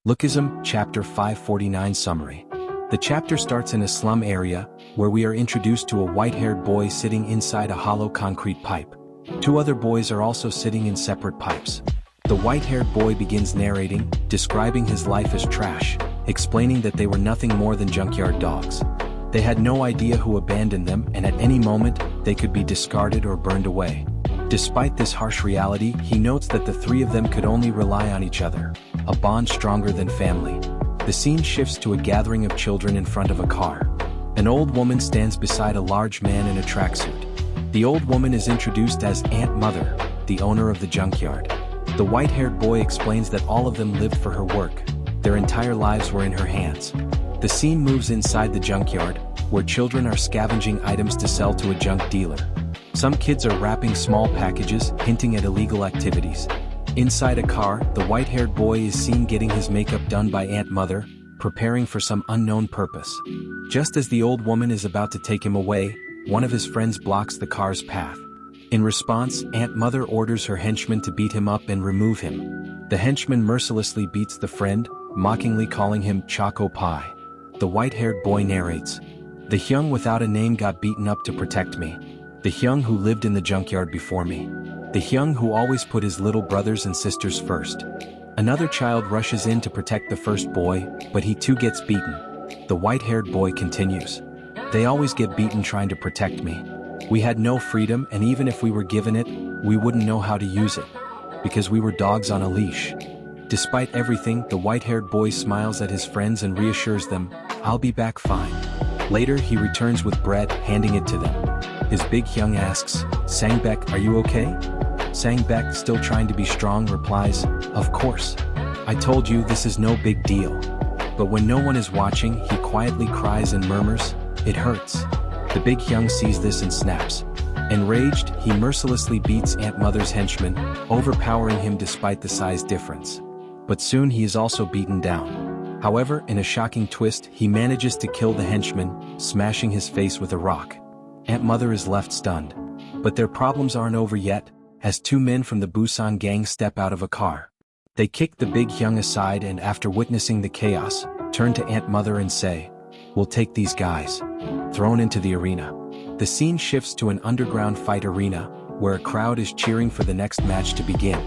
Lookism, Chapter 549 Summary. The chapter starts in a slum area, where we are introduced to a white-haired boy sitting inside a hollow concrete pipe. Two other boys are also sitting in separate pipes. The white-haired boy begins narrating, describing his life as trash, explaining that they were nothing more than junkyard dogs. They had no idea who abandoned them, and at any moment, they could be discarded or burned away. Despite this harsh reality, he notes that the three of them could only rely on each other, a bond stronger than family. The scene shifts to a gathering of children in front of a car. An old woman stands beside a large man in a tracksuit. The old woman is introduced as Aunt Mother, the owner of the junkyard. The white-haired boy explains that all of them lived for her work. Their entire lives were in her hands. The scene moves inside the junkyard, where children are scavenging items to sell to a junk dealer. Some kids are wrapping small packages, hinting at illegal activities. Inside a car, the white-haired boy is seen getting his makeup done by Aunt Mother, preparing for some unknown purpose. Just as the old woman is about to take him away, one of his friends blocks the car's path. In response, Aunt Mother orders her henchman to beat him up and remove him. The henchman mercilessly beats the friend, mockingly calling him Choco Pie. The white-haired boy narrates, "The hyung without a name got beaten up to protect me. The hyung who lived in the junkyard before me. The hyung who always put his little brothers and sisters first. Another child rushes in to protect the first boy, but he too gets beaten." The white-haired boy continues, "They always get beaten trying to protect me. We had no freedom, and even if we were given it, we wouldn't know how to use it. Because we were dogs on a leash." Despite everything, the white-haired boy smiles at his friends and reassures them, "I'll be back fine." Later, he returns with bread, handing it to them. His big hyung asks, "Sangbek, are you okay?" Sangbek, still trying to be strong, replies, "Of course. I told you this is no big deal." But when no one is watching, he quietly cries and murmurs, "It hurts." The big hyung sees this and snaps. Enraged, he mercilessly beats Aunt Mother's henchman, overpowering him despite the size difference. But soon he is also beaten down. However, in a shocking twist, he manages to kill the henchman, smashing his face with a rock. Aunt Mother is left stunned. But their problems aren't over yet, as two men from the Busan gang step out of a car. They kick the big hyung aside and, after witnessing the chaos, turn to Aunt Mother and say, "We'll take these guys." Thrown into the arena. The scene shifts to an underground fight arena, where a crowd is cheering for the next match to begin.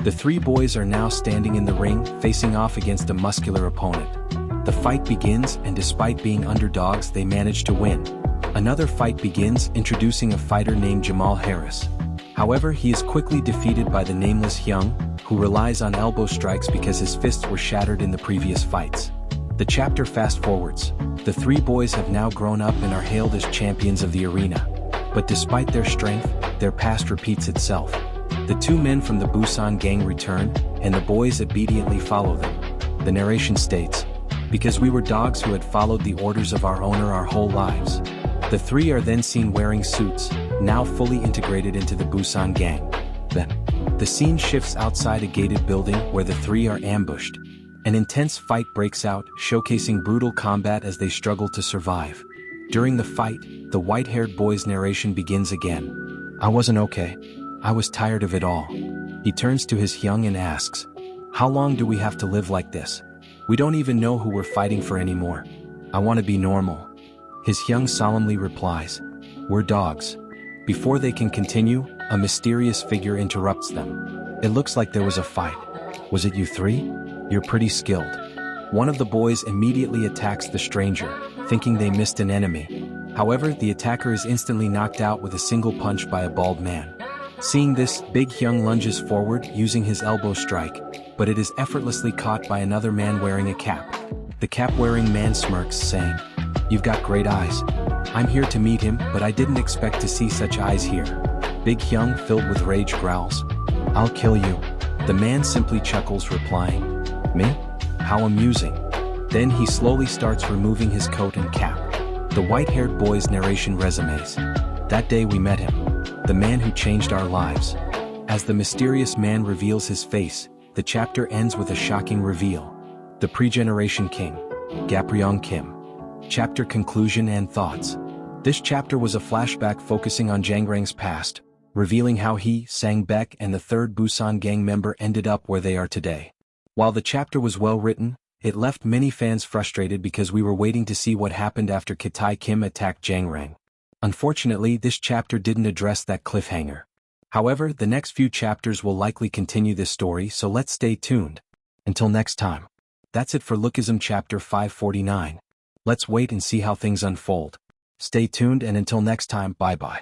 The three boys are now standing in the ring, facing off against a muscular opponent. The fight begins, and despite being underdogs, they manage to win. Another fight begins, introducing a fighter named Jamal Harris. However, he is quickly defeated by the nameless hyung, who relies on elbow strikes because his fists were shattered in the previous fights. The chapter fast-forwards. The three boys have now grown up and are hailed as champions of the arena. But despite their strength, their past repeats itself. The two men from the Busan gang return, and the boys obediently follow them. The narration states, "Because we were dogs who had followed the orders of our owner our whole lives." The three are then seen wearing suits, now fully integrated into the Busan gang. Then, the scene shifts outside a gated building where the three are ambushed. An intense fight breaks out, showcasing brutal combat as they struggle to survive. During the fight, the white-haired boy's narration begins again. "I wasn't okay. I was tired of it all." He turns to his hyung and asks, "How long do we have to live like this? We don't even know who we're fighting for anymore. I want to be normal." His hyung solemnly replies, "We're dogs." Before they can continue, a mysterious figure interrupts them. "It looks like there was a fight. Was it you three? You're pretty skilled." One of the boys immediately attacks the stranger, thinking they missed an enemy. However, the attacker is instantly knocked out with a single punch by a bald man. Seeing this, Big Hyung lunges forward, using his elbow strike, but it is effortlessly caught by another man wearing a cap. The cap-wearing man smirks, saying, "You've got great eyes. I'm here to meet him, but I didn't expect to see such eyes here." Big Hyung, filled with rage, growls, "I'll kill you." The man simply chuckles, replying, "Me? How amusing." Then he slowly starts removing his coat and cap. The white-haired boy's narration resumes, "That day we met him. The man who changed our lives." As the mysterious man reveals his face, the chapter ends with a shocking reveal. The pre-generation king, Gaproung Kim. Chapter conclusion and thoughts. This chapter was a flashback focusing on Jinrang's past, revealing how he, Sangbek, and the third Busan gang member ended up where they are today. While the chapter was well written, It left many fans frustrated because we were waiting to see what happened after Kitai Kim attacked Jinrang. Unfortunately, this chapter didn't address that cliffhanger. However, the next few chapters will likely continue this story, so let's stay tuned. Until next time. That's it for Lookism chapter 549. Let's wait and see how things unfold. Stay tuned and until next time, bye-bye.